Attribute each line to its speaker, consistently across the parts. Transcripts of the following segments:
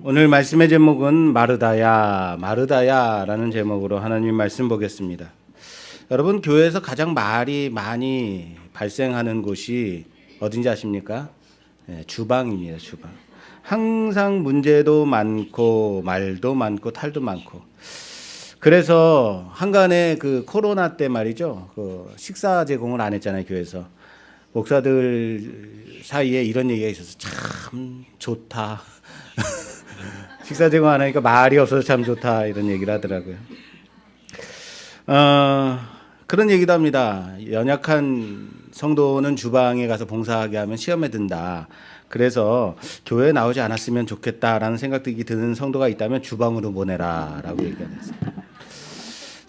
Speaker 1: 오늘 말씀의 제목은 마르다야, 마르다야라는 제목으로 하나님 말씀 보겠습니다. 여러분, 교회에서 가장 말이 많이 발생하는 곳이 어딘지 아십니까? 네, 주방입니다. 주방. 항상 문제도 많고 말도 많고 탈도 많고. 그래서 한간에 그 코로나 때 말이죠. 그 식사 제공을 안 했잖아요, 교회에서. 목사들 사이에 이런 얘기가 있어서 참 좋다. 식사 제공 안 하니까 말이 없어서 참 좋다, 이런 얘기를 하더라고요. 그런 얘기도 합니다. 연약한 성도는 주방에 가서 봉사하게 하면 시험에 든다. 그래서 교회에 나오지 않았으면 좋겠다라는 생각이 드는 성도가 있다면 주방으로 보내라 라고 얘기했어요.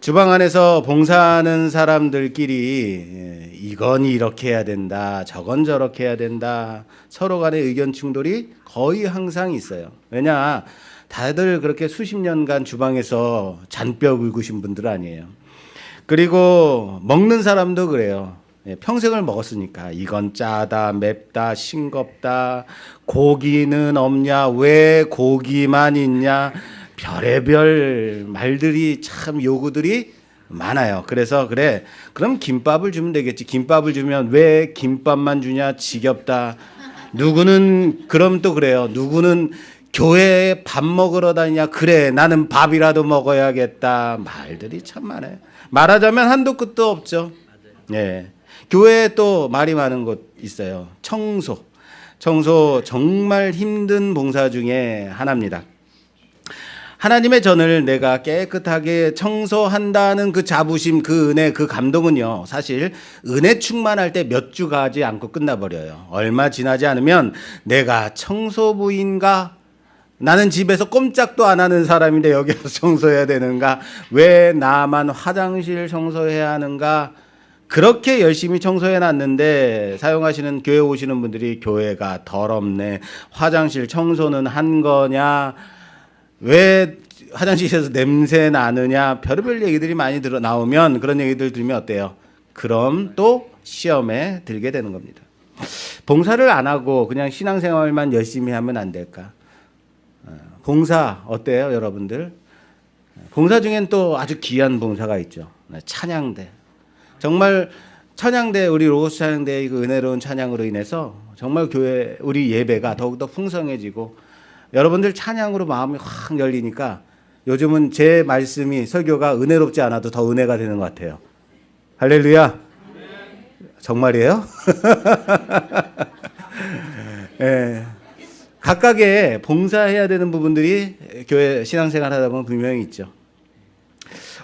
Speaker 1: 주방 안에서 봉사하는 사람들끼리 이건 이렇게 해야 된다, 저건 저렇게 해야 된다, 서로 간의 의견 충돌이 거의 항상 있어요. 왜냐, 다들 그렇게 수십 년간 주방에서 잔뼈 굵으신 분들 아니에요. 그리고 먹는 사람도 그래요. 평생을 먹었으니까 이건 짜다, 맵다, 싱겁다, 고기는 없냐, 왜 고기만 있냐, 별의별 말들이 참 요구들이 많아요. 그래서 그래, 그럼 김밥을 주면 되겠지. 김밥을 주면 왜 김밥만 주냐, 지겹다. 누구는 그럼 또 그래요. 누구는 교회에 밥 먹으러 다니냐, 그래 나는 밥이라도 먹어야겠다. 말들이 참 많아요. 말하자면 한도 끝도 없죠. 예. 교회에 또 말이 많은 곳 있어요. 청소 정말 힘든 봉사 중에 하나입니다. 하나님의 전을 내가 깨끗하게 청소한다는 그 자부심, 그 은혜, 그 감동은요, 사실 은혜 충만할 때 몇 주 가지 않고 끝나버려요. 얼마 지나지 않으면 내가 청소부인가? 나는 집에서 꼼짝도 안 하는 사람인데 여기 와서 청소해야 되는가? 왜 나만 화장실 청소해야 하는가? 그렇게 열심히 청소해 놨는데 사용하시는 교회 오시는 분들이 교회가 더럽네, 화장실 청소는 한 거냐, 왜 화장실에서 냄새 나느냐, 별의별 얘기들이 많이 나오면 그런 얘기들 들으면 어때요? 그럼 또 시험에 들게 되는 겁니다. 봉사를 안 하고 그냥 신앙생활만 열심히 하면 안 될까? 봉사 어때요, 여러분들? 봉사 중엔 또 아주 귀한 봉사가 있죠. 찬양대. 정말 찬양대, 우리 로고스 찬양대의 그 은혜로운 찬양으로 인해서 정말 교회, 우리 예배가 더욱더 풍성해지고 여러분들 찬양으로 마음이 확 열리니까 요즘은 제 말씀이, 설교가 은혜롭지 않아도 더 은혜가 되는 것 같아요. 할렐루야. 정말이에요? 예. 각각의 봉사해야 되는 부분들이 교회 신앙생활 하다 보면 분명히 있죠.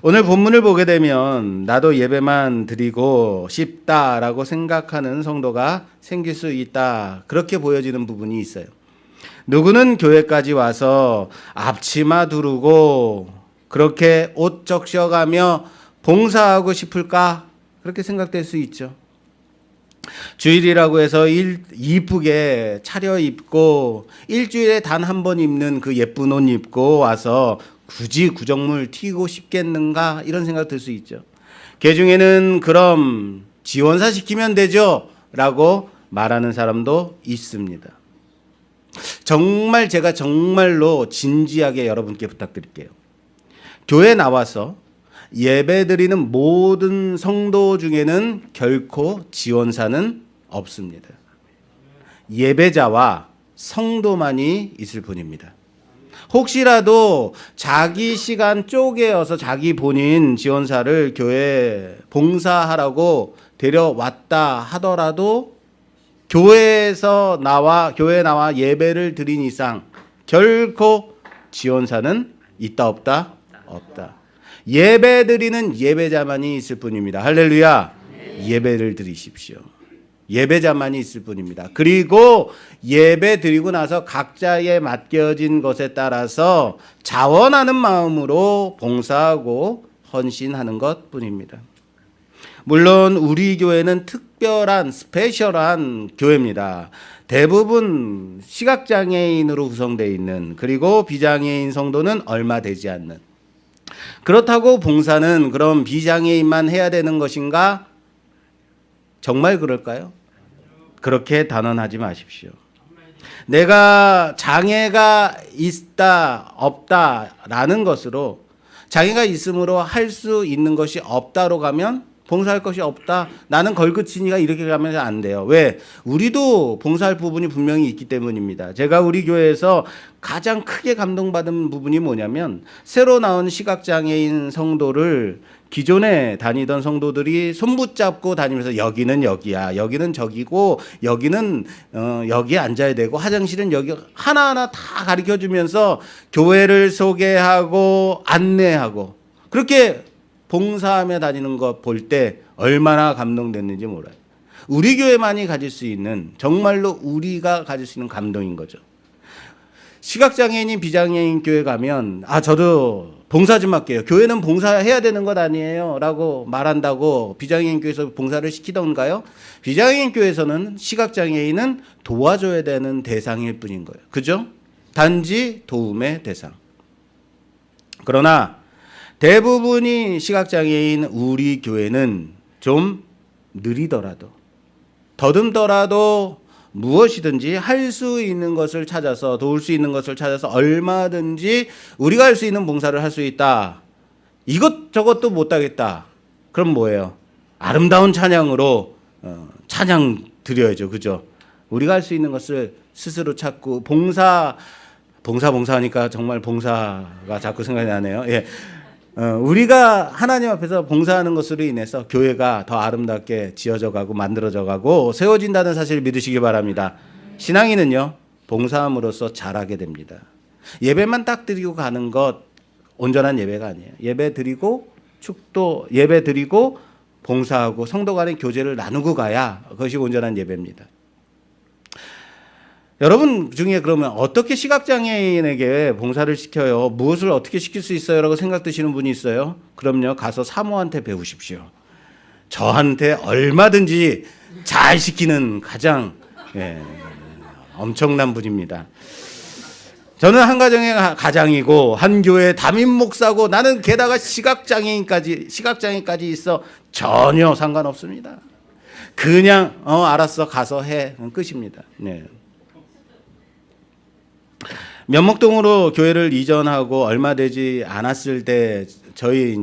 Speaker 1: 오늘 본문을 보게 되면 나도 예배만 드리고 싶다라고 생각하는 성도가 생길 수 있다, 그렇게 보여지는 부분이 있어요. 누구는 교회까지 와서 앞치마 두르고 그렇게 옷 적셔가며 봉사하고 싶을까? 그렇게 생각될 수 있죠. 주일이라고 해서 이쁘게 차려입고 일주일에 단 한 번 입는 그 예쁜 옷 입고 와서 굳이 구정물 튀고 싶겠는가, 이런 생각 들 수 있죠. 개중에는 그럼 지원사 시키면 되죠 라고 말하는 사람도 있습니다. 정말 제가 정말로 진지하게 여러분께 부탁드릴게요. 교회 나와서 예배드리는 모든 성도 중에는 결코 지원사는 없습니다. 예배자와 성도만이 있을 뿐입니다. 혹시라도 자기 시간 쪼개어서 자기 본인 지원사를 교회에 봉사하라고 데려왔다 하더라도 교회에 나와 예배를 드린 이상 결코 지원사는 있다 없다? 없다. 예배 드리는 예배자만이 있을 뿐입니다. 할렐루야. 예배를 드리십시오. 예배자만이 있을 뿐입니다. 그리고 예배 드리고 나서 각자의 맡겨진 것에 따라서 자원하는 마음으로 봉사하고 헌신하는 것 뿐입니다. 물론 우리 교회는 특별한 스페셜한 교회입니다. 대부분 시각장애인으로 구성되어 있는, 그리고 비장애인 성도는 얼마 되지 않는. 그렇다고 봉사는 그럼 비장애인만 해야 되는 것인가? 정말 그럴까요? 그렇게 단언하지 마십시오. 내가 장애가 있다 없다라는 것으로, 장애가 있으므로 할 수 있는 것이 없다로 가면 봉사할 것이 없다, 나는 걸그치니까 이렇게 가면 안 돼요. 왜? 우리도 봉사할 부분이 분명히 있기 때문입니다. 제가 우리 교회에서 가장 크게 감동받은 부분이 뭐냐면, 새로 나온 시각장애인 성도를 기존에 다니던 성도들이 손붙잡고 다니면서 여기는 여기야, 여기는 저기고, 여기는 여기에 앉아야 되고, 화장실은 여기, 하나하나 다 가르쳐주면서 교회를 소개하고 안내하고, 그렇게 봉사하며 다니는 것 볼 때 얼마나 감동됐는지 몰라요. 우리 교회만이 가질 수 있는, 정말로 우리가 가질 수 있는 감동인 거죠. 시각장애인이 비장애인 교회 가면 저도 봉사 좀 할게요, 교회는 봉사해야 되는 것 아니에요 라고 말한다고 비장애인 교회에서 봉사를 시키던가요? 비장애인 교회에서는 시각장애인은 도와줘야 되는 대상일 뿐인 거예요. 그죠? 단지 도움의 대상. 그러나 대부분이 시각장애인 우리 교회는 좀 느리더라도, 더듬더라도 무엇이든지 할 수 있는 것을 찾아서, 도울 수 있는 것을 찾아서 얼마든지 우리가 할 수 있는 봉사를 할 수 있다. 이것저것도 못하겠다. 그럼 뭐예요? 아름다운 찬양으로 찬양 드려야죠. 그죠? 우리가 할 수 있는 것을 스스로 찾고, 봉사하니까 정말 봉사가 자꾸 생각이 나네요. 예. 우리가 하나님 앞에서 봉사하는 것으로 인해서 교회가 더 아름답게 지어져 가고 만들어져 가고 세워진다는 사실을 믿으시기 바랍니다. 신앙인은요, 봉사함으로써 자라게 됩니다. 예배만 딱 드리고 가는 것 온전한 예배가 아니에요. 예배 드리고 축도, 예배 드리고 봉사하고 성도 간의 교제를 나누고 가야 그것이 온전한 예배입니다. 여러분 중에 그러면 어떻게 시각장애인에게 봉사를 시켜요? 무엇을 어떻게 시킬 수 있어요? 라고 생각 드시는 분이 있어요? 그럼요, 가서 사모한테 배우십시오. 저한테 얼마든지 잘 시키는 가장 엄청난 분입니다. 저는 한 가정의 가장이고 한 교회 담임 목사고, 나는 게다가 시각장애인까지 있어 전혀 상관없습니다. 그냥 알았어, 가서 해, 끝입니다. 네. 면목동으로 교회를 이전하고 얼마 되지 않았을 때, 저희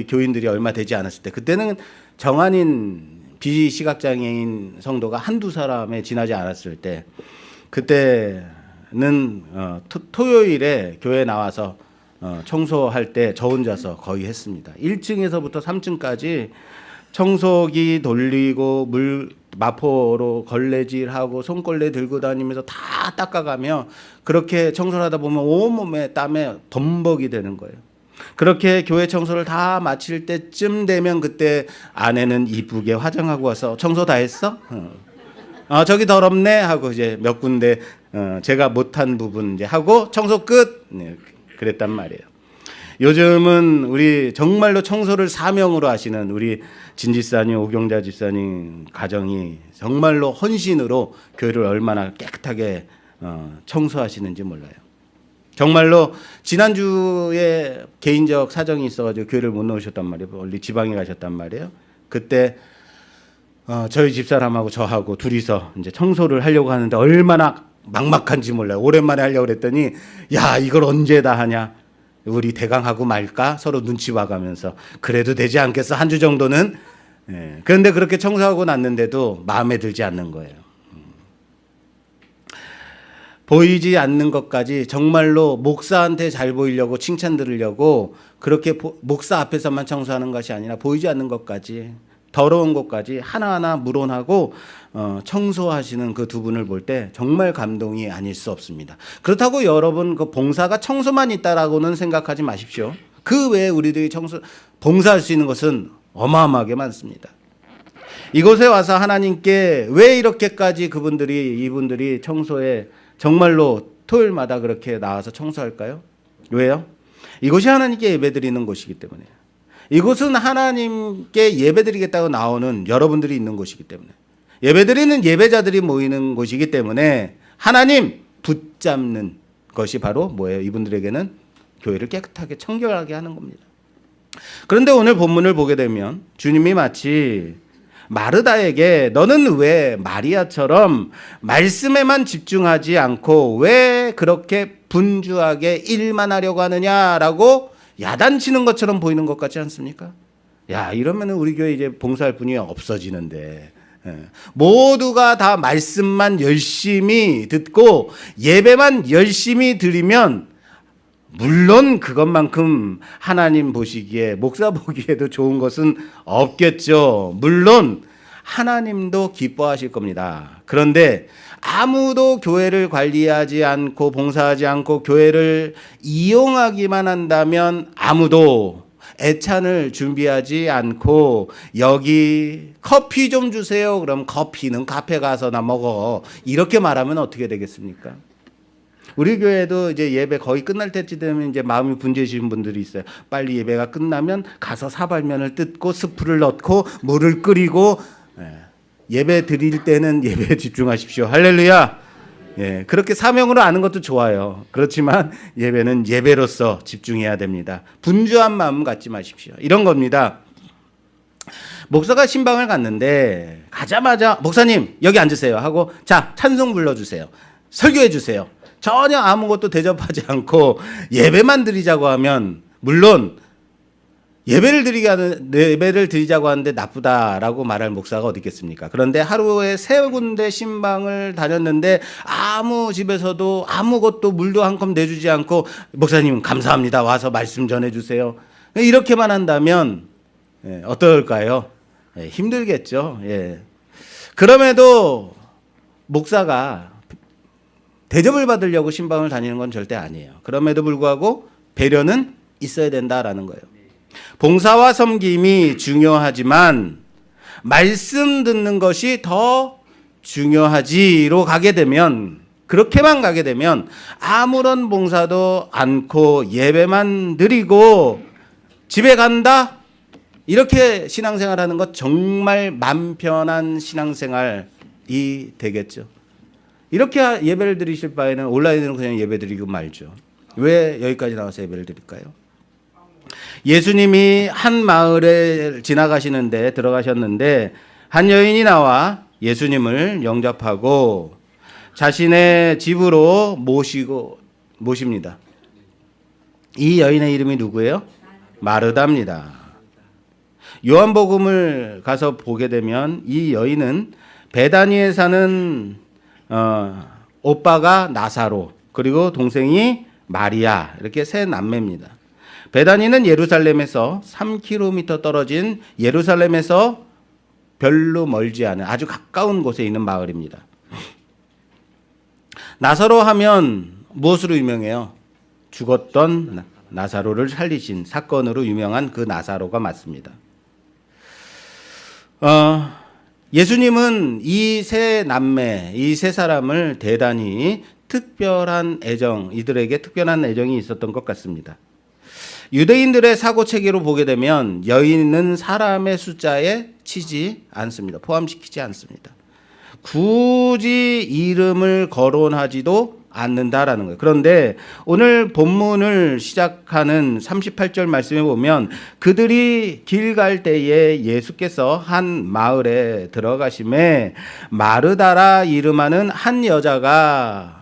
Speaker 1: 교인들이 얼마 되지 않았을 때, 그때는 정한인 비시각장애인 성도가 한두 사람에 지나지 않았을 때, 그때는 토요일에 교회 나와서 청소할 때 저 혼자서 거의 했습니다. 1층에서부터 3층까지 청소기 돌리고 마포로 걸레질하고 손걸레 들고 다니면서 다 닦아가며, 그렇게 청소를 하다 보면 온몸에 땀에 범벅이 되는 거예요. 그렇게 교회 청소를 다 마칠 때쯤 되면, 그때 아내는 이쁘게 화장하고 와서 청소 다 했어? 저기 더럽네 하고 이제 몇 군데 제가 못한 부분 이제 하고 청소 끝. 네, 그랬단 말이에요. 요즘은 우리 정말로 청소를 사명으로 하시는 우리 진 집사님, 오경자 집사님 가정이 정말로 헌신으로 교회를 얼마나 깨끗하게 청소하시는지 몰라요. 정말로 지난주에 개인적 사정이 있어가지고 교회를 못 나오셨단 말이에요. 원래 지방에 가셨단 말이에요. 그때 저희 집사람하고 저하고 둘이서 이제 청소를 하려고 하는데 얼마나 막막한지 몰라요. 오랜만에 하려고 그랬더니, 야, 이걸 언제 다 하냐? 우리 대강하고 말까? 서로 눈치 봐가면서 그래도 되지 않겠어? 한 주 정도는. 그런데 그렇게 청소하고 났는데도 마음에 들지 않는 거예요. 보이지 않는 것까지 정말로 목사한테 잘 보이려고 칭찬 들으려고 그렇게 목사 앞에서만 청소하는 것이 아니라 보이지 않는 것까지, 더러운 것까지 하나하나 물어나고 청소하시는 그 두 분을 볼 때 정말 감동이 아닐 수 없습니다. 그렇다고 여러분 그 봉사가 청소만 있다라고는 생각하지 마십시오. 그 외에 우리들이 봉사할 수 있는 것은 어마어마하게 많습니다. 이곳에 와서 하나님께 왜 이렇게까지 이분들이 청소에 정말로 토요일마다 그렇게 나와서 청소할까요? 왜요? 이곳이 하나님께 예배드리는 곳이기 때문에요. 이곳은 하나님께 예배드리겠다고 나오는 여러분들이 있는 곳이기 때문에, 예배드리는 예배자들이 모이는 곳이기 때문에 하나님 붙잡는 것이 바로 뭐예요? 이분들에게는 교회를 깨끗하게 청결하게 하는 겁니다. 그런데 오늘 본문을 보게 되면 주님이 마치 마르다에게 너는 왜 마리아처럼 말씀에만 집중하지 않고 왜 그렇게 분주하게 일만 하려고 하느냐라고 야단치는 것처럼 보이는 것 같지 않습니까? 야, 이러면 우리 교회 이제 봉사할 분이 없어지는데. 모두가 다 말씀만 열심히 듣고 예배만 열심히 드리면 물론 그것만큼 하나님 보시기에 목사 보기에도 좋은 것은 없겠죠. 물론 하나님도 기뻐하실 겁니다. 그런데 아무도 교회를 관리하지 않고 봉사하지 않고 교회를 이용하기만 한다면 아무도 애찬을 준비하지 않고 여기 커피 좀 주세요. 그럼 커피는 카페 가서나 먹어. 이렇게 말하면 어떻게 되겠습니까? 우리 교회도 이제 예배 거의 끝날 때쯤 되면 이제 마음이 분주해지는 분들이 있어요. 빨리 예배가 끝나면 가서 사발면을 뜯고 스프를 넣고 물을 끓이고 예배 드릴 때는 예배에 집중하십시오. 할렐루야. 예, 그렇게 사명으로 아는 것도 좋아요. 그렇지만 예배는 예배로서 집중해야 됩니다. 분주한 마음 갖지 마십시오. 이런 겁니다. 목사가 신방을 갔는데 가자마자 목사님 여기 앉으세요 하고 자 찬송 불러주세요. 설교해 주세요. 전혀 아무것도 대접하지 않고 예배만 드리자고 하면 물론 예배를 드리자고 하는데 나쁘다라고 말할 목사가 어디 있겠습니까? 그런데 하루에 3군데 신방을 다녔는데 아무 집에서도 아무것도 물도 한 컵 내주지 않고 목사님 감사합니다. 와서 말씀 전해주세요. 이렇게만 한다면 어떨까요? 힘들겠죠. 그럼에도 목사가 대접을 받으려고 신방을 다니는 건 절대 아니에요. 그럼에도 불구하고 배려는 있어야 된다라는 거예요. 봉사와 섬김이 중요하지만 말씀 듣는 것이 더 중요하지로 가게 되면 그렇게만 가게 되면 아무런 봉사도 않고 예배만 드리고 집에 간다? 이렇게 신앙생활하는 것 정말 맘 편한 신앙생활이 되겠죠. 이렇게 예배를 드리실 바에는 온라인으로 그냥 예배 드리고 말죠. 왜 여기까지 나와서 예배를 드릴까요? 예수님이 한 마을에 지나가시는데 들어가셨는데 한 여인이 나와 예수님을 영접하고 자신의 집으로 모십니다. 이 여인의 이름이 누구예요? 마르다입니다. 요한복음을 가서 보게 되면 이 여인은 베다니에 사는 오빠가 나사로 그리고 동생이 마리아 이렇게 3남매입니다. 베다니는 예루살렘에서 3km 떨어진 예루살렘에서 별로 멀지 않은 아주 가까운 곳에 있는 마을입니다. 나사로 하면 무엇으로 유명해요? 죽었던 나사로를 살리신 사건으로 유명한 그 나사로가 맞습니다. 예수님은 이 3남매, 이 3사람을 대단히 특별한 애정, 이들에게 특별한 애정이 있었던 것 같습니다. 유대인들의 사고체계로 보게 되면 여인은 사람의 숫자에 치지 않습니다. 포함시키지 않습니다. 굳이 이름을 거론하지도 않는다라는 거예요. 그런데 오늘 본문을 시작하는 38절 말씀에 보면 그들이 길 갈 때에 예수께서 한 마을에 들어가심에 마르다라 이름하는 한 여자가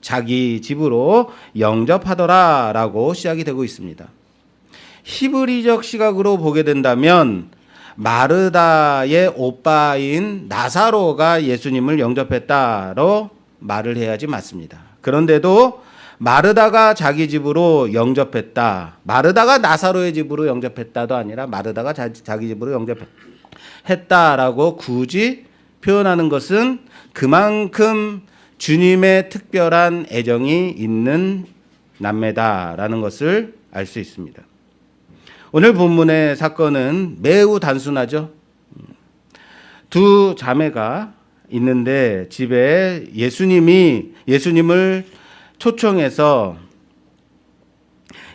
Speaker 1: 자기 집으로 영접하더라라고 시작이 되고 있습니다. 히브리적 시각으로 보게 된다면 마르다의 오빠인 나사로가 예수님을 영접했다로 말을 해야지 맞습니다. 그런데도 마르다가 자기 집으로 영접했다. 마르다가 나사로의 집으로 영접했다도 아니라 마르다가 자기 집으로 영접했다라고 굳이 표현하는 것은 그만큼 주님의 특별한 애정이 있는 남매다라는 것을 알 수 있습니다. 오늘 본문의 사건은 매우 단순하죠. 2 자매가 있는데 집에 예수님을 초청해서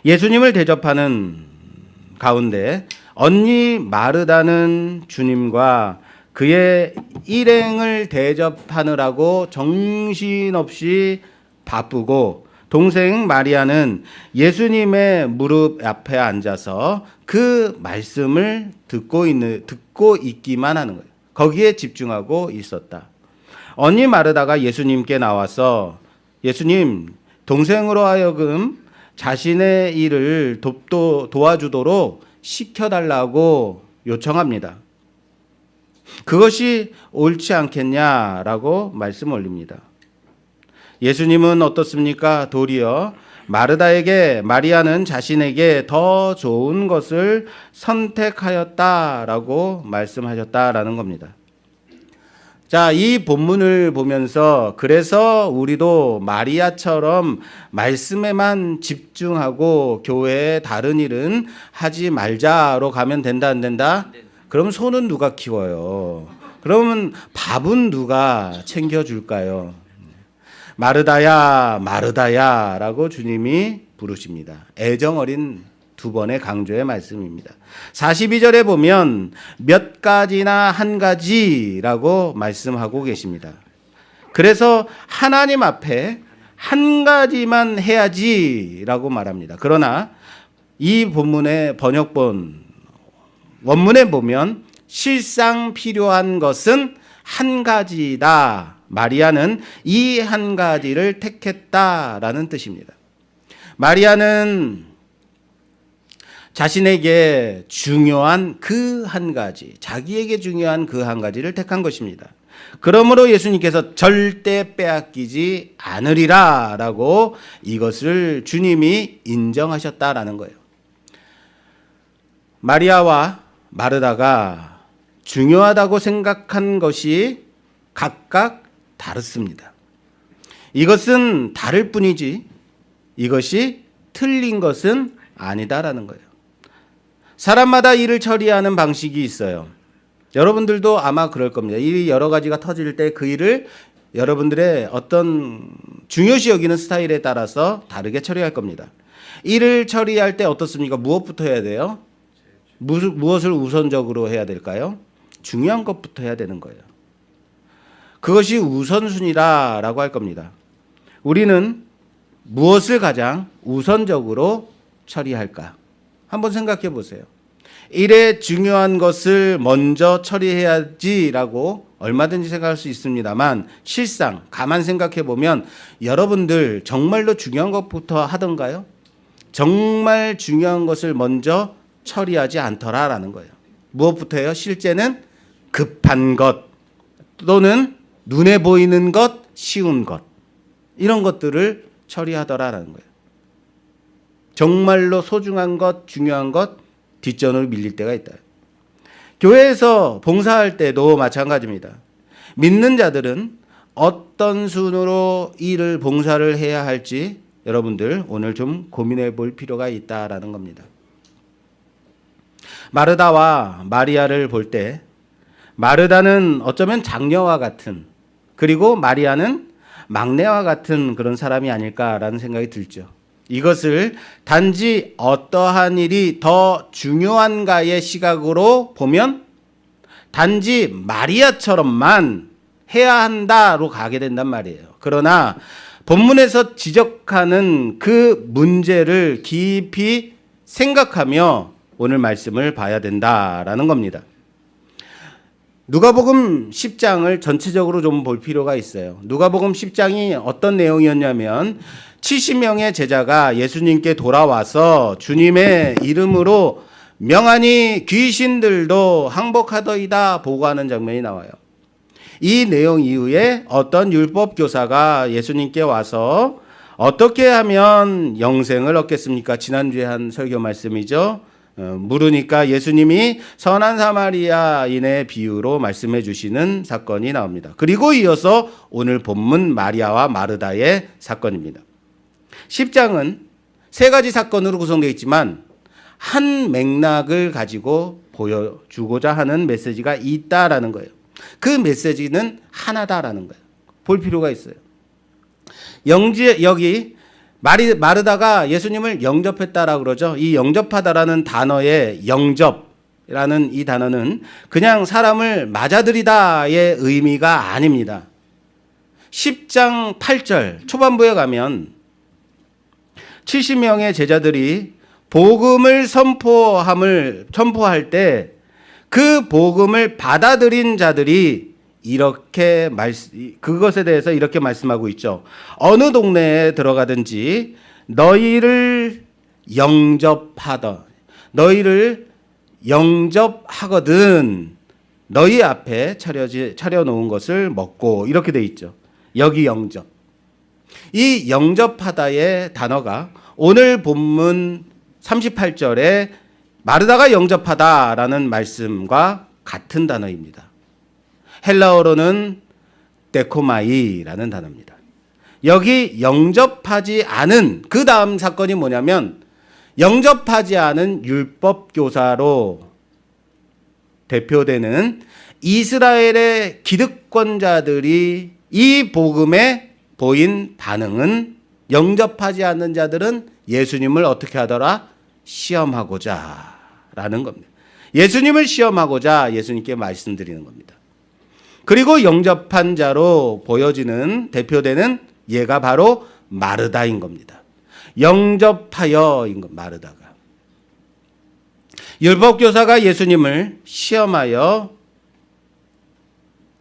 Speaker 1: 예수님을 대접하는 가운데 언니 마르다는 주님과 그의 일행을 대접하느라고 정신없이 바쁘고 동생 마리아는 예수님의 무릎 앞에 앉아서 그 말씀을 듣고 있기만 하는 거예요. 거기에 집중하고 있었다. 언니 마르다가 예수님께 나와서 예수님, 동생으로 하여금 자신의 일을 도와주도록 시켜달라고 요청합니다. 그것이 옳지 않겠냐라고 말씀 올립니다. 예수님은 어떻습니까? 도리어 마리아는 자신에게 더 좋은 것을 선택하였다라고 말씀하셨다라는 겁니다. 자, 이 본문을 보면서 그래서 우리도 마리아처럼 말씀에만 집중하고 교회의 다른 일은 하지 말자로 가면 된다, 안 된다? 그럼 소는 누가 키워요? 그러면 밥은 누가 챙겨줄까요? 마르다야, 마르다야 라고 주님이 부르십니다. 애정어린 두 번의 강조의 말씀입니다. 42절에 보면 몇 가지나 한 가지라고 말씀하고 계십니다. 그래서 하나님 앞에 한 가지만 해야지라고 말합니다. 그러나 이 본문의 번역본 원문에 보면 실상 필요한 것은 한 가지다. 마리아는 이 한 가지를 택했다라는 뜻입니다. 마리아는 자신에게 중요한 그 한 가지, 자기에게 중요한 그 한 가지를 택한 것입니다. 그러므로 예수님께서 절대 빼앗기지 않으리라 라고 이것을 주님이 인정하셨다라는 거예요. 마리아와 마르다가 중요하다고 생각한 것이 각각 다릅니다. 이것은 다를 뿐이지 이것이 틀린 것은 아니다라는 거예요. 사람마다 일을 처리하는 방식이 있어요. 여러분들도 아마 그럴 겁니다. 일이 여러 가지가 터질 때 그 일을 여러분들의 어떤 중요시 여기는 스타일에 따라서 다르게 처리할 겁니다. 일을 처리할 때 어떻습니까? 무엇부터 해야 돼요? 무엇을 우선적으로 해야 될까요? 중요한 것부터 해야 되는 거예요. 그것이 우선순위라고 할 겁니다. 우리는 무엇을 가장 우선적으로 처리할까? 한번 생각해 보세요. 일에 중요한 것을 먼저 처리해야지라고 얼마든지 생각할 수 있습니다만 실상 가만 생각해 보면 여러분들 정말로 중요한 것부터 하던가요? 정말 중요한 것을 먼저 처리하지 않더라라는 거예요. 무엇부터 해요? 실제는 급한 것 또는 눈에 보이는 것, 쉬운 것 이런 것들을 처리하더라라는 거예요. 정말로 소중한 것, 중요한 것 뒷전으로 밀릴 때가 있다. 교회에서 봉사할 때도 마찬가지입니다. 믿는 자들은 어떤 순으로 일을 봉사를 해야 할지 여러분들 오늘 좀 고민해 볼 필요가 있다라는 겁니다. 마르다와 마리아를 볼 때 마르다는 어쩌면 장녀와 같은 그리고 마리아는 막내와 같은 그런 사람이 아닐까라는 생각이 들죠. 이것을 단지 어떠한 일이 더 중요한가의 시각으로 보면 단지 마리아처럼만 해야 한다로 가게 된단 말이에요. 그러나 본문에서 지적하는 그 문제를 깊이 생각하며 오늘 말씀을 봐야 된다라는 겁니다. 누가복음 10장을 전체적으로 좀 볼 필요가 있어요. 누가복음 10장이 어떤 내용이었냐면 70명의 제자가 예수님께 돌아와서 주님의 이름으로 명하니 귀신들도 항복하더이다 보고하는 장면이 나와요. 이 내용 이후에 어떤 율법 교사가 예수님께 와서 어떻게 하면 영생을 얻겠습니까? 지난주에 한 설교 말씀이죠. 물으니까 예수님이 선한 사마리아인의 비유로 말씀해 주시는 사건이 나옵니다. 그리고 이어서 오늘 본문 마리아와 마르다의 사건입니다. 10장은 세 가지 사건으로 구성되어 있지만 한 맥락을 가지고 보여주고자 하는 메시지가 있다라는 거예요. 그 메시지는 하나다라는 거예요. 볼 필요가 있어요. 여기 마르다가 예수님을 영접했다라고 그러죠. 이 영접하다라는 단어의 영접이라는 이 단어는 그냥 사람을 맞아들이다의 의미가 아닙니다. 10장 8절 초반부에 가면 70명의 제자들이 복음을 선포할 때 그 복음을 받아들인 자들이 이렇게 그것에 대해서 이렇게 말씀하고 있죠. 어느 동네에 들어가든지 너희를 영접하거든 너희 앞에 차려놓은 것을 먹고, 이렇게 돼 있죠. 여기 영접. 이 영접하다의 단어가 오늘 본문 38절에 마르다가 영접하다라는 말씀과 같은 단어입니다. 헬라어로는 데코마이라는 단어입니다. 여기 영접하지 않은 그 다음 사건이 뭐냐면, 영접하지 않은 율법교사로 대표되는 이스라엘의 기득권자들이 이 복음에 보인 반응은, 영접하지 않는 자들은 예수님을 어떻게 하더라? 시험하고자 라는 겁니다. 예수님을 시험하고자 예수님께 말씀드리는 겁니다. 그리고 영접한 자로 보여지는 대표되는 얘가 바로 마르다인 겁니다. 영접하여인 것, 마르다가. 율법교사가 예수님을 시험하여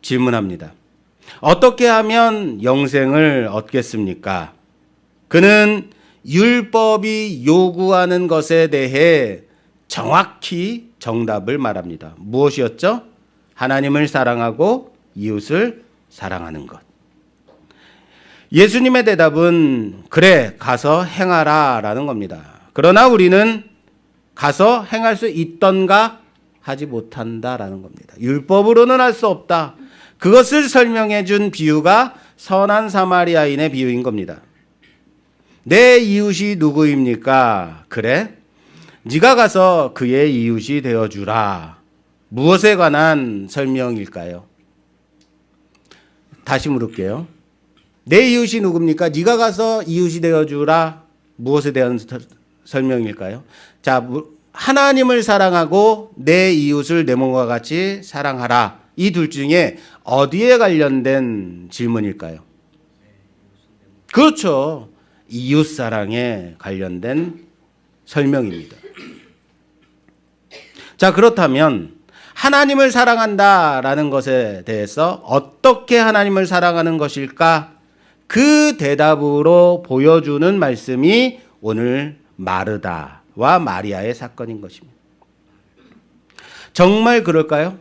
Speaker 1: 질문합니다. 어떻게 하면 영생을 얻겠습니까? 그는 율법이 요구하는 것에 대해 정확히 정답을 말합니다. 무엇이었죠? 하나님을 사랑하고 이웃을 사랑하는 것. 예수님의 대답은 그래, 가서 행하라 라는 겁니다. 그러나 우리는 가서 행할 수 있던가 하지 못한다라는 겁니다. 율법으로는 할 수 없다. 그것을 설명해 준 비유가 선한 사마리아인의 비유인 겁니다. 내 이웃이 누구입니까? 그래? 네가 가서 그의 이웃이 되어주라. 무엇에 관한 설명일까요? 다시 물을게요. 내 이웃이 누굽니까? 네가 가서 이웃이 되어주라. 무엇에 대한 설명일까요? 자, 하나님을 사랑하고 내 이웃을 내 몸과 같이 사랑하라. 이 둘 중에 어디에 관련된 질문일까요? 그렇죠. 이웃 사랑에 관련된 설명입니다. 자, 그렇다면 하나님을 사랑한다라는 것에 대해서 어떻게 하나님을 사랑하는 것일까? 그 대답으로 보여주는 말씀이 오늘 마르다와 마리아의 사건인 것입니다. 정말 그럴까요?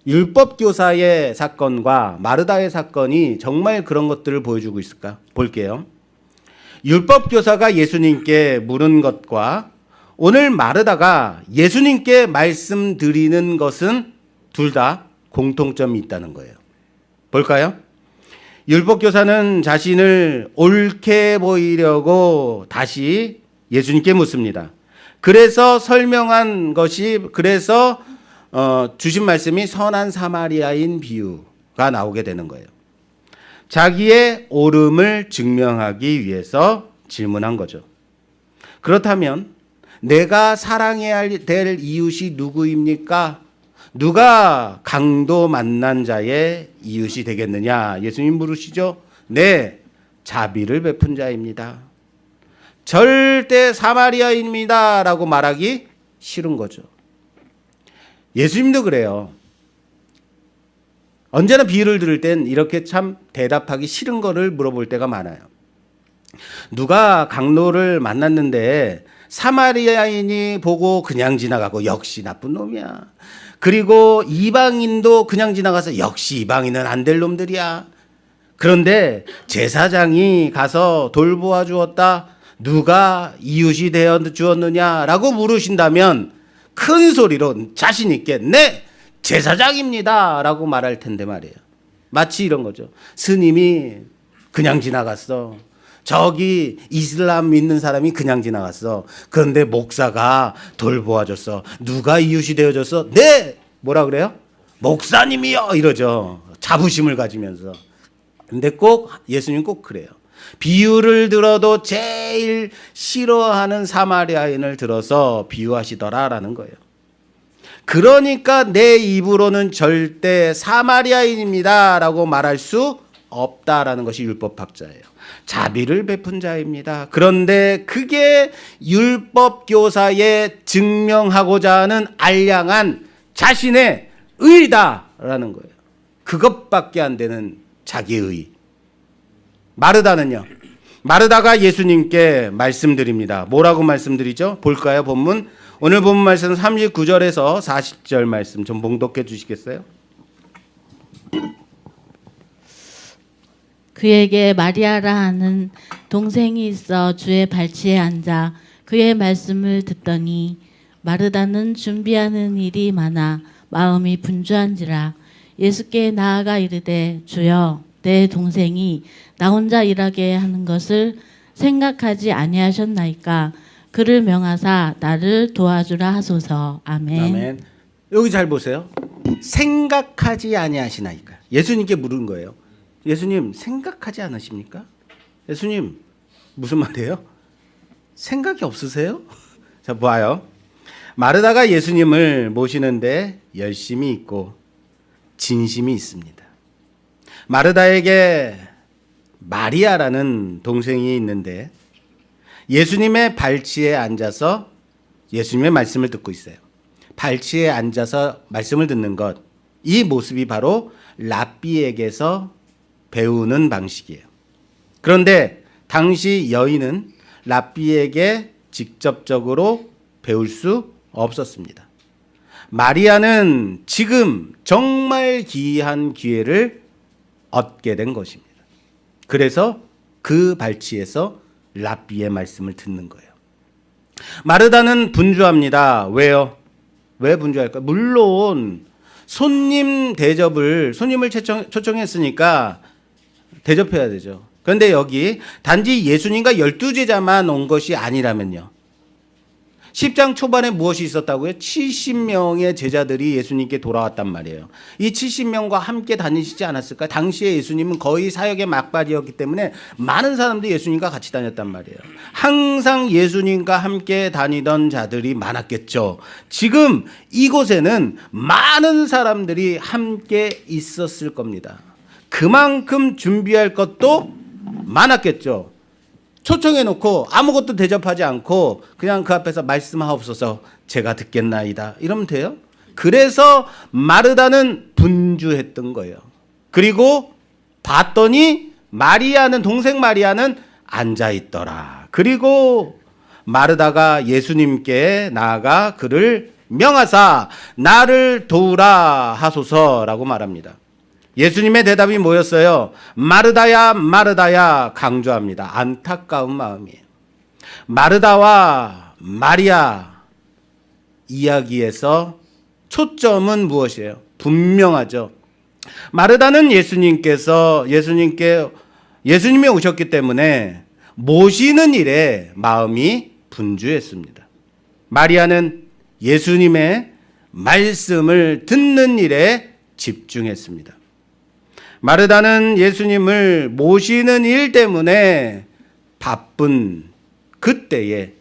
Speaker 1: 율법교사의 사건과 마르다의 사건이 정말 그런 것들을 보여주고 있을까? 볼게요. 율법교사가 예수님께 물은 것과 오늘 마르다가 예수님께 말씀드리는 것은 둘 다 공통점이 있다는 거예요. 볼까요? 율법교사는 자신을 옳게 보이려고 다시 예수님께 묻습니다. 그래서 설명한 것이, 그래서 주신 말씀이 선한 사마리아인 비유가 나오게 되는 거예요. 자기의 옳음을 증명하기 위해서 질문한 거죠. 그렇다면 내가 사랑해야 될 이웃이 누구입니까? 누가 강도 만난 자의 이웃이 되겠느냐? 예수님 물으시죠. 네, 자비를 베푼 자입니다. 절대 사마리아인입니다 라고 말하기 싫은 거죠. 예수님도 그래요. 언제나 비유를 들을 땐 이렇게 참 대답하기 싫은 거를 물어볼 때가 많아요. 누가 강도를 만났는데 사마리아인이 보고 그냥 지나가고 역시 나쁜 놈이야. 그리고 이방인도 그냥 지나가서 역시 이방인은 안 될 놈들이야. 그런데 제사장이 가서 돌보아 주었다. 누가 이웃이 되어 주었느냐라고 물으신다면 큰 소리로 자신 있게 네, 제사장입니다 라고 말할 텐데 말이에요. 마치 이런 거죠. 스님이 그냥 지나갔어. 저기 이슬람 믿는 사람이 그냥 지나갔어. 그런데 목사가 돌보아줬어. 누가 이웃이 되어줬어? 네! 뭐라 그래요? 목사님이요! 이러죠. 자부심을 가지면서. 근데 꼭 예수님 꼭 그래요. 비유를 들어도 제일 싫어하는 사마리아인을 들어서 비유하시더라라는 거예요. 그러니까 내 입으로는 절대 사마리아인입니다 라고 말할 수 없다라는 것이 율법학자예요. 자비를 베푼 자입니다. 그런데 그게 율법 교사에 증명하고자 하는 알량한 자신의 의다라는 거예요. 그것밖에 안 되는 자기의. 마르다는요. 마르다가 예수님께 말씀드립니다. 뭐라고 말씀드리죠? 볼까요? 본문. 오늘 본문 말씀 39절에서 40절 말씀 좀 봉독해 주시겠어요?
Speaker 2: 그에게 마리아라 하는 동생이 있어 주의 발치에 앉아 그의 말씀을 듣더니 마르다는 준비하는 일이 많아 마음이 분주한지라 예수께 나아가 이르되 주여 내 동생이 나 혼자 일하게 하는 것을 생각하지 아니하셨나이까 그를 명하사 나를 도와주라 하소서. 아멘.
Speaker 1: 아멘. 여기 잘 보세요. 생각하지 아니하시나이까. 예수님께 물은 거예요. 예수님 생각하지 않으십니까? 예수님 무슨 말이에요? 생각이 없으세요? 자, 봐요. 마르다가 예수님을 모시는데 열심이 있고 진심이 있습니다. 마르다에게 마리아라는 동생이 있는데 예수님의 발치에 앉아서 예수님의 말씀을 듣고 있어요. 발치에 앉아서 말씀을 듣는 것, 이 모습이 바로 랍비에게서 배우는 방식이에요. 그런데 당시 여인은 랍비에게 직접적으로 배울 수 없었습니다. 마리아는 지금 정말 귀한 기회를 얻게 된 것입니다. 그래서 그 발치에서 랍비의 말씀을 듣는 거예요. 마르다는 분주합니다. 왜요? 왜 분주할까요? 물론 손님을 초청했으니까 대접해야 되죠. 그런데 여기 단지 예수님과 12제자만 온 것이 아니라면요. 10장 초반에 무엇이 있었다고요? 70명의 제자들이 예수님께 돌아왔단 말이에요. 이 70명과 함께 다니시지 않았을까? 당시에 예수님은 거의 사역의 막바지였기 때문에 많은 사람들이 예수님과 같이 다녔단 말이에요. 항상 예수님과 함께 다니던 자들이 많았겠죠. 지금 이곳에는 많은 사람들이 함께 있었을 겁니다. 그만큼 준비할 것도 많았겠죠. 초청해놓고 아무것도 대접하지 않고 그냥 그 앞에서 말씀하옵소서 제가 듣겠나이다 이러면 돼요? 그래서 마르다는 분주했던 거예요. 그리고 봤더니 마리아는, 동생 마리아는 앉아있더라. 그리고 마르다가 예수님께 나아가 그를 명하사 나를 도우라 하소서라고 말합니다. 예수님의 대답이 뭐였어요? 마르다야 마르다야 강조합니다. 안타까운 마음이에요. 마르다와 마리아 이야기에서 초점은 무엇이에요? 분명하죠. 마르다는 예수님이 오셨기 때문에 모시는 일에 마음이 분주했습니다. 마리아는 예수님의 말씀을 듣는 일에 집중했습니다. 마르다는 예수님을 모시는 일 때문에 바쁜 그때에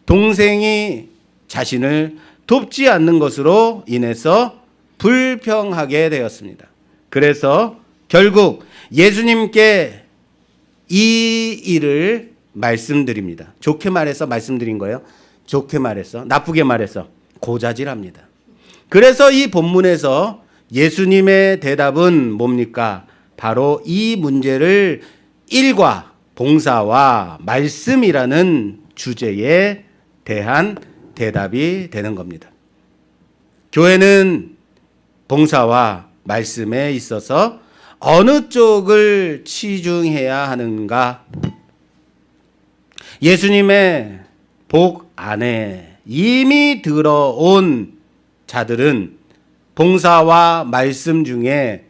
Speaker 1: 동생이 자신을 돕지 않는 것으로 인해서 불평하게 되었습니다. 그래서 결국 예수님께 이 일을 말씀드립니다. 좋게 말해서 말씀드린 거예요. 좋게 말해서, 나쁘게 말해서 고자질합니다. 그래서 이 본문에서 예수님의 대답은 뭡니까? 바로 이 문제를 일과 봉사와 말씀이라는 주제에 대한 대답이 되는 겁니다. 교회는 봉사와 말씀에 있어서 어느 쪽을 치중해야 하는가? 예수님의 복 안에 이미 들어온 자들은 봉사와 말씀 중에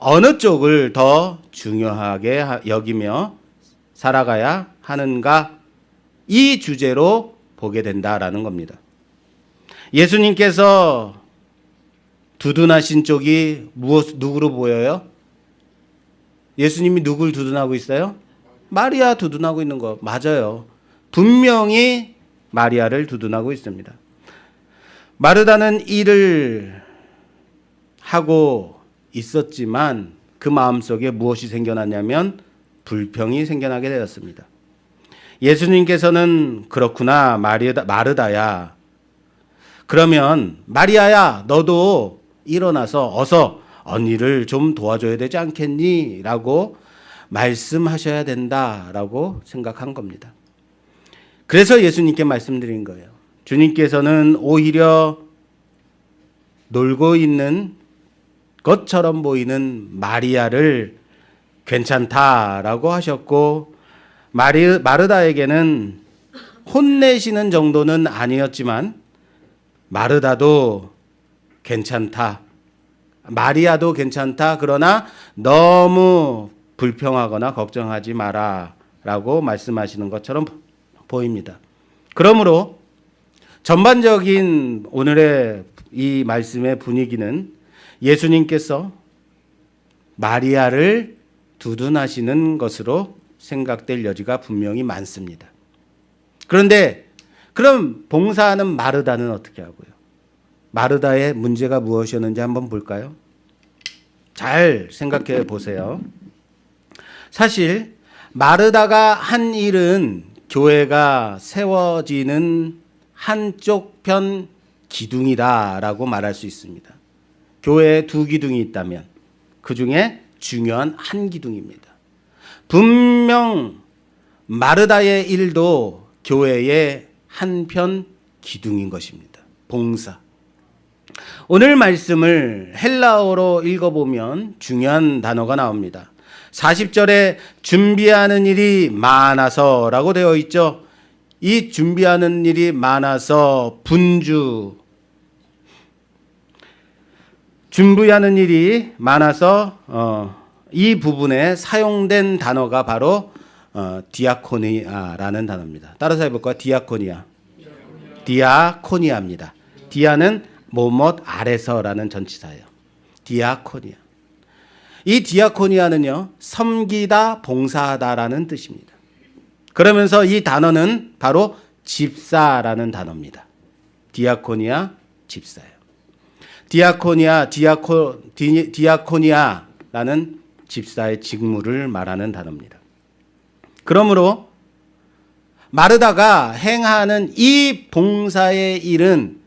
Speaker 1: 어느 쪽을 더 중요하게 여기며 살아가야 하는가? 이 주제로 보게 된다라는 겁니다. 예수님께서 두둔하신 쪽이 누구로 보여요? 예수님이 누굴 두둔하고 있어요? 마리아 두둔하고 있는 거 맞아요. 분명히 마리아를 두둔하고 있습니다. 마르다는 일을 하고 있었지만 그 마음속에 무엇이 생겨났냐면 불평이 생겨나게 되었습니다. 예수님께서는 그렇구나 마르다야. 그러면 마리아야 너도 일어나서 어서 언니를 좀 도와줘야 되지 않겠니? 라고 말씀하셔야 된다라고 생각한 겁니다. 그래서 예수님께 말씀드린 거예요. 주님께서는 오히려 놀고 있는 것처럼 보이는 마리아를 괜찮다라고 하셨고 마르다에게는 혼내시는 정도는 아니었지만 마르다도 괜찮다. 마리아도 괜찮다. 그러나 너무 불평하거나 걱정하지 마라 라고 말씀하시는 것처럼 보입니다. 그러므로 전반적인 오늘의 이 말씀의 분위기는 예수님께서 마리아를 두둔하시는 것으로 생각될 여지가 분명히 많습니다. 그런데 그럼 봉사하는 마르다는 어떻게 하고요? 마르다의 문제가 무엇이었는지 한번 볼까요? 잘 생각해 보세요. 사실 마르다가 한 일은 교회가 세워지는 한쪽 편 기둥이다라고 말할 수 있습니다. 교회에 두 기둥이 있다면 그 중에 중요한 한 기둥입니다. 분명 마르다의 일도 교회의 한편 기둥인 것입니다. 봉사. 오늘 말씀을 헬라어로 읽어보면 중요한 단어가 나옵니다. 40절에 준비하는 일이 많아서라고 되어 있죠. 이 준비하는 일이 많아서 준비하는 일이 많아서 이 부분에 사용된 단어가 바로 디아코니아라는 단어입니다. 따라서 해볼까요? 디아코니아입니다. 디아는 뭐뭇 아래서라는 전치사예요. 디아코니아. 이 디아코니아는요, 섬기다, 봉사하다라는 뜻입니다. 그러면서 이 단어는 바로 집사라는 단어입니다. 디아코니아, 집사예요. 디아코니아라는 집사의 직무를 말하는 단어입니다. 그러므로 마르다가 행하는 이 봉사의 일은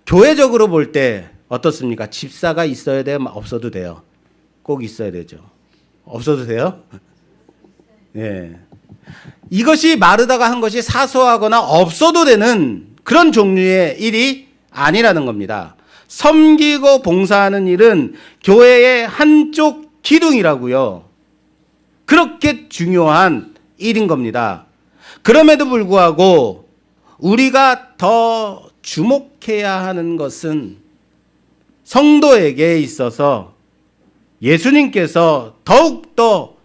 Speaker 1: 교회적으로 볼 때 어떻습니까? 집사가 있어야 돼요? 없어도 돼요? 꼭 있어야 되죠. 없어도 돼요? 예. 이것이 마르다가 한 것이 사소하거나 없어도 되는 그런 종류의 일이 아니라는 겁니다. 섬기고 봉사하는 일은 교회의 한쪽 기둥이라고요. 그렇게 중요한 일인 겁니다. 그럼에도 불구하고 우리가 더 주목해야 하는 것은 성도에게 있어서 예수님께서 더욱더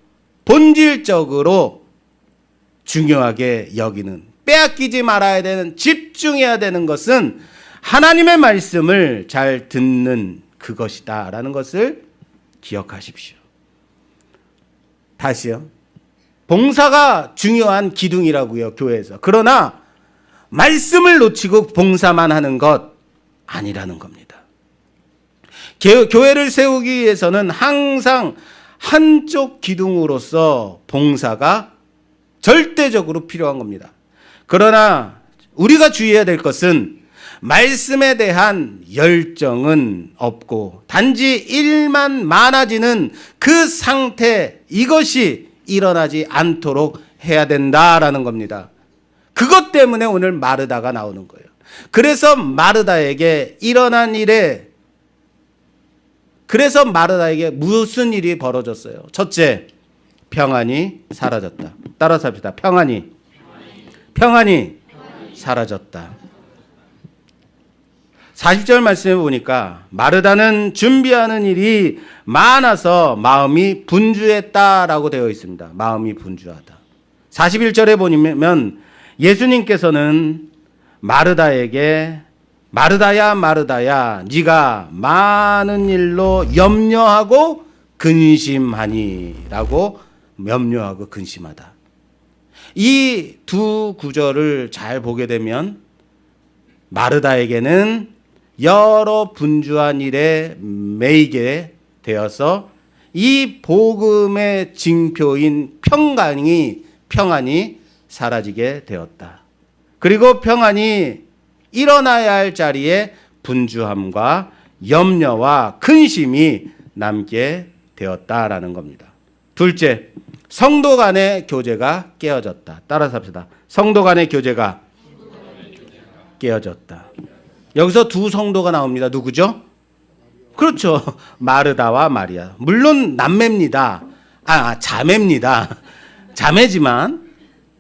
Speaker 1: 본질적으로 중요하게 여기는, 빼앗기지 말아야 되는, 집중해야 되는 것은 하나님의 말씀을 잘 듣는 그것이다라는 것을 기억하십시오. 다시요. 봉사가 중요한 기둥이라고요, 교회에서. 그러나 말씀을 놓치고 봉사만 하는 것 아니라는 겁니다. 교회를 세우기 위해서는 항상 한쪽 기둥으로서 봉사가 절대적으로 필요한 겁니다. 그러나 우리가 주의해야 될 것은 말씀에 대한 열정은 없고 단지 일만 많아지는 그 상태, 이것이 일어나지 않도록 해야 된다라는 겁니다. 그것 때문에 오늘 마르다가 나오는 거예요. 그래서 마르다에게 무슨 일이 벌어졌어요? 첫째, 평안이 사라졌다. 따라서 합시다. 평안이 사라졌다. 40절 말씀해 보니까 마르다는 준비하는 일이 많아서 마음이 분주했다라고 되어 있습니다. 마음이 분주하다. 41절에 보면 예수님께서는 마르다에게 마르다야 네가 많은 일로 염려하고 근심하니라고, 염려하고 근심하다. 이 두 구절을 잘 보게 되면 마르다에게는 여러 분주한 일에 매이게 되어서 이 복음의 징표인 평안이 사라지게 되었다. 그리고 평안이 일어나야 할 자리에 분주함과 염려와 근심이 남게 되었다라는 겁니다. 둘째, 성도 간의 교제가 깨어졌다. 따라서 합시다. 성도 간의 교제가 깨어졌다. 여기서 두 성도가 나옵니다. 누구죠? 그렇죠. 마르다와 마리아. 물론 남매입니다. 자매입니다. 자매지만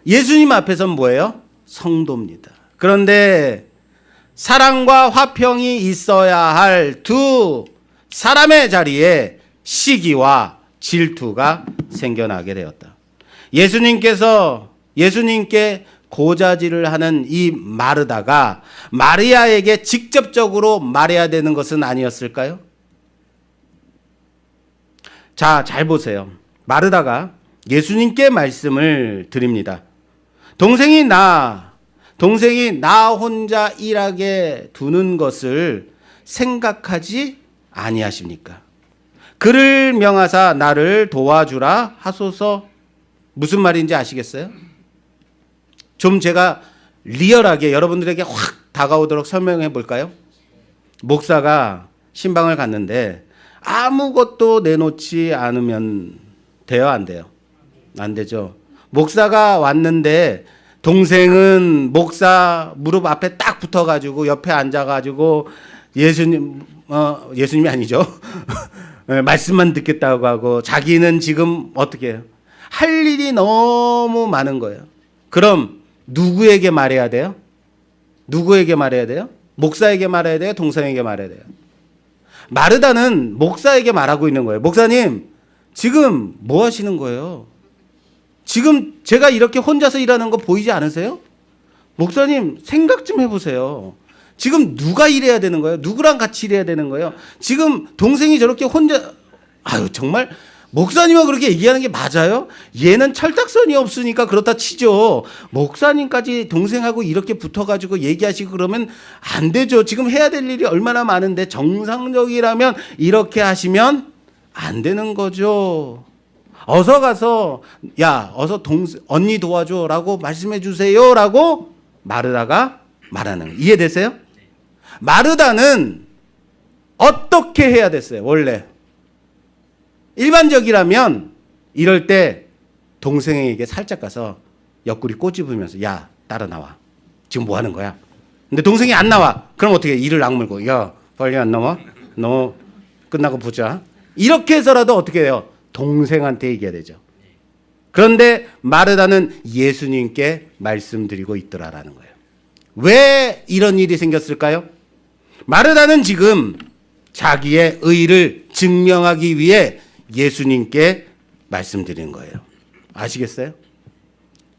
Speaker 1: 예수님 앞에서는 뭐예요? 성도입니다. 그런데 사랑과 화평이 있어야 할 두 사람의 자리에 시기와 질투가 생겨나게 되었다. 예수님께 고자질을 하는 이 마르다가 마리아에게 직접적으로 말해야 되는 것은 아니었을까요? 자, 잘 보세요. 마르다가 예수님께 말씀을 드립니다. 동생이 나 혼자 일하게 두는 것을 생각하지 아니하십니까? 그를 명하사 나를 도와주라 하소서. 무슨 말인지 아시겠어요? 좀 제가 리얼하게 여러분들에게 확 다가오도록 설명해 볼까요? 목사가 신방을 갔는데 아무것도 내놓지 않으면 돼요, 안 돼요? 안 되죠. 목사가 왔는데 동생은 목사 무릎 앞에 딱 붙어가지고 옆에 앉아가지고 예수님이 아니죠. 말씀만 듣겠다고 하고 자기는 지금 어떻게 해요? 할 일이 너무 많은 거예요. 그럼 누구에게 말해야 돼요? 누구에게 말해야 돼요? 목사에게 말해야 돼요? 동생에게 말해야 돼요? 마르다는 목사에게 말하고 있는 거예요. 목사님, 지금 뭐 하시는 거예요? 지금 제가 이렇게 혼자서 일하는 거 보이지 않으세요? 목사님, 생각 좀 해보세요. 지금 누가 일해야 되는 거예요? 누구랑 같이 일해야 되는 거예요? 지금 동생이 저렇게 혼자, 정말 목사님은 그렇게 얘기하는 게 맞아요? 얘는 철딱선이 없으니까 그렇다 치죠. 목사님까지 동생하고 이렇게 붙어가지고 얘기하시고 그러면 안 되죠. 지금 해야 될 일이 얼마나 많은데 정상적이라면 이렇게 하시면 안 되는 거죠. 어서 가서 어서 언니 도와줘라고 말씀해 주세요라고 마르다가 말하는 거예요. 이해되세요? 마르다는 어떻게 해야 됐어요? 원래 일반적이라면 이럴 때 동생에게 살짝 가서 옆구리 꼬집으면서 따라 나와. 지금 뭐 하는 거야? 근데 동생이 안 나와. 그럼 어떻게 해? 이를 악물고 빨리 안 나와? 너 끝나고 보자. 이렇게 해서라도 어떻게 해요? 동생한테 얘기해야 되죠. 그런데 마르다는 예수님께 말씀드리고 있더라라는 거예요. 왜 이런 일이 생겼을까요? 마르다는 지금 자기의 의를 증명하기 위해 예수님께 말씀드린 거예요. 아시겠어요?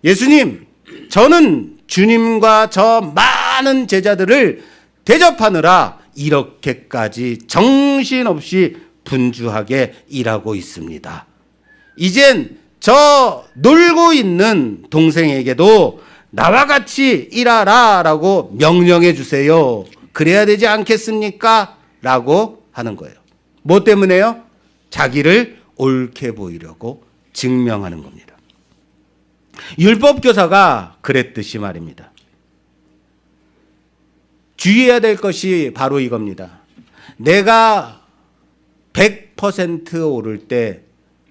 Speaker 1: 예수님, 저는 주님과 저 많은 제자들을 대접하느라 이렇게까지 정신없이 분주하게 일하고 있습니다. 이젠 저 놀고 있는 동생에게도 나와 같이 일하라 라고 명령해 주세요. 그래야 되지 않겠습니까? 라고 하는 거예요. 뭐 때문에요? 자기를 옳게 보이려고 증명하는 겁니다. 율법교사가 그랬듯이 말입니다. 주의해야 될 것이 바로 이겁니다. 내가 100% 오를 때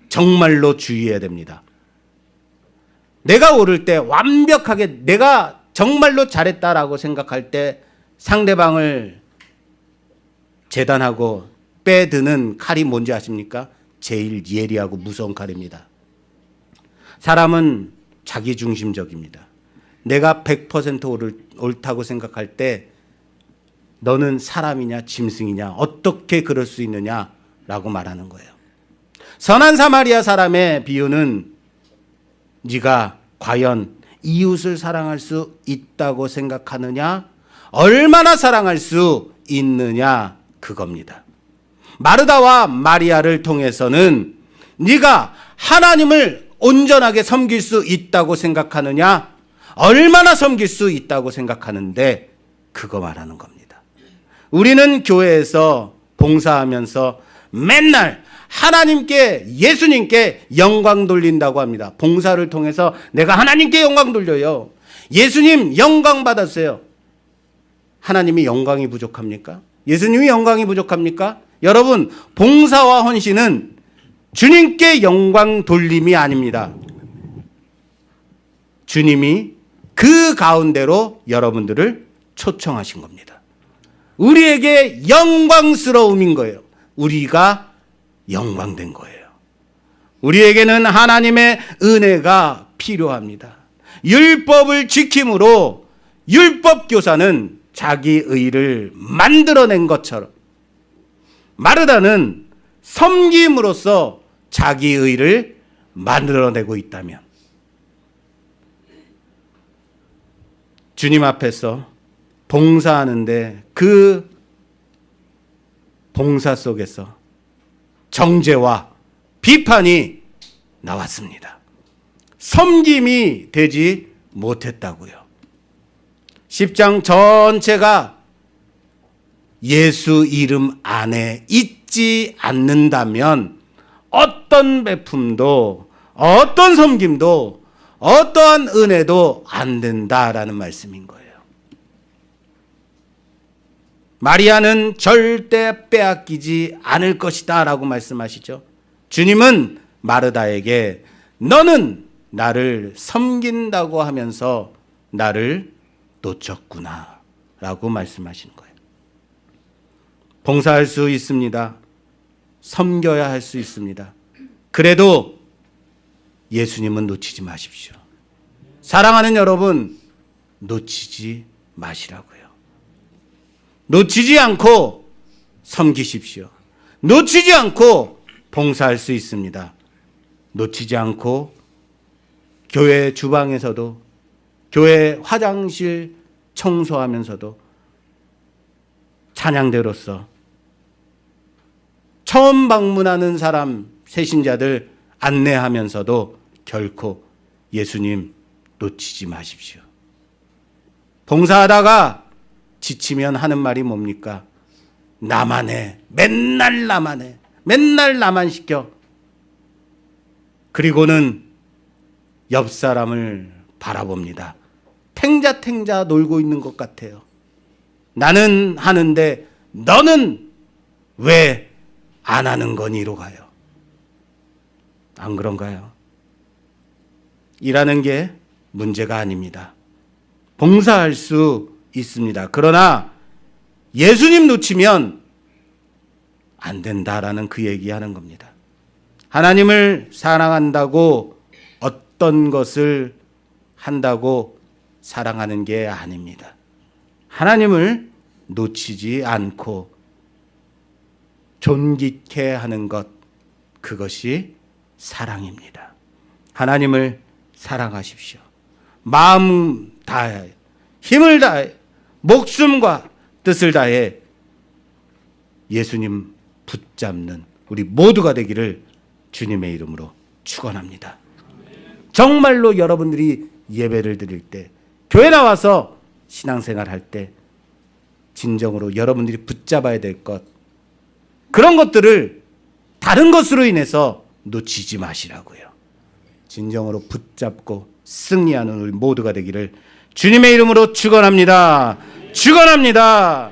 Speaker 1: 정말로 주의해야 됩니다. 내가 오를 때 완벽하게 내가 정말로 잘했다라고 생각할 때 상대방을 재단하고 빼드는 칼이 뭔지 아십니까? 제일 예리하고 무서운 칼입니다. 사람은 자기중심적입니다. 내가 100% 옳다고 생각할 때 너는 사람이냐 짐승이냐 어떻게 그럴 수 있느냐라고 말하는 거예요. 선한 사마리아 사람의 비유는 네가 과연 이웃을 사랑할 수 있다고 생각하느냐, 얼마나 사랑할 수 있느냐 그겁니다. 마르다와 마리아를 통해서는 네가 하나님을 온전하게 섬길 수 있다고 생각하느냐, 얼마나 섬길 수 있다고 생각하는데 그거 말하는 겁니다. 우리는 교회에서 봉사하면서 맨날 하나님께, 예수님께 영광 돌린다고 합니다. 봉사를 통해서 내가 하나님께 영광 돌려요. 예수님 영광 받았어요. 하나님이 영광이 부족합니까? 예수님이 영광이 부족합니까? 여러분, 봉사와 헌신은 주님께 영광 돌림이 아닙니다. 주님이 그 가운데로 여러분들을 초청하신 겁니다. 우리에게 영광스러움인 거예요. 우리가 영광된 거예요. 우리에게는 하나님의 은혜가 필요합니다. 율법을 지킴으로 율법 교사는 자기 의를 만들어낸 것처럼 마르다는 섬김으로써 자기 의를 만들어내고 있다면 주님 앞에서 봉사하는데 그 봉사 속에서 정죄와 비판이 나왔습니다. 섬김이 되지 못했다고요. 10장 전체가 예수 이름 안에 있지 않는다면 어떤 베품도 어떤 섬김도 어떠한 은혜도 안 된다라는 말씀인 거예요. 마리아는 절대 빼앗기지 않을 것이다 라고 말씀하시죠. 주님은 마르다에게 너는 나를 섬긴다고 하면서 나를 놓쳤구나 라고 말씀하시는 거예요. 봉사할 수 있습니다. 섬겨야 할 수 있습니다. 그래도 예수님은 놓치지 마십시오. 사랑하는 여러분, 놓치지 마시라고요. 놓치지 않고 섬기십시오. 놓치지 않고 봉사할 수 있습니다. 놓치지 않고 교회 주방에서도, 교회 화장실 청소하면서도 찬양대로서 처음 방문하는 사람, 새신자들 안내하면서도 결코 예수님 놓치지 마십시오. 봉사하다가 지치면 하는 말이 뭡니까? 나만 해. 맨날 나만 해. 맨날 나만 시켜. 그리고는 옆 사람을 바라봅니다. 탱자탱자 놀고 있는 것 같아요. 나는 하는데 너는 왜 안 하는 거니로 가요. 안 그런가요? 일하는 게 문제가 아닙니다. 봉사할 수 있습니다. 그러나 예수님 놓치면 안 된다라는 그 얘기하는 겁니다. 하나님을 사랑한다고 어떤 것을 한다고 사랑하는 게 아닙니다. 하나님을 놓치지 않고 존귀케 하는 것, 그것이 사랑입니다. 하나님을 사랑하십시오. 마음 다해, 힘을 다해, 목숨과 뜻을 다해 예수님 붙잡는 우리 모두가 되기를 주님의 이름으로 축원합니다. 정말로 여러분들이 예배를 드릴 때, 교회 나와서 신앙생활 할 때 진정으로 여러분들이 붙잡아야 될 것, 그런 것들을 다른 것으로 인해서 놓치지 마시라고요. 진정으로 붙잡고 승리하는 우리 모두가 되기를 주님의 이름으로 축원합니다. 축원합니다.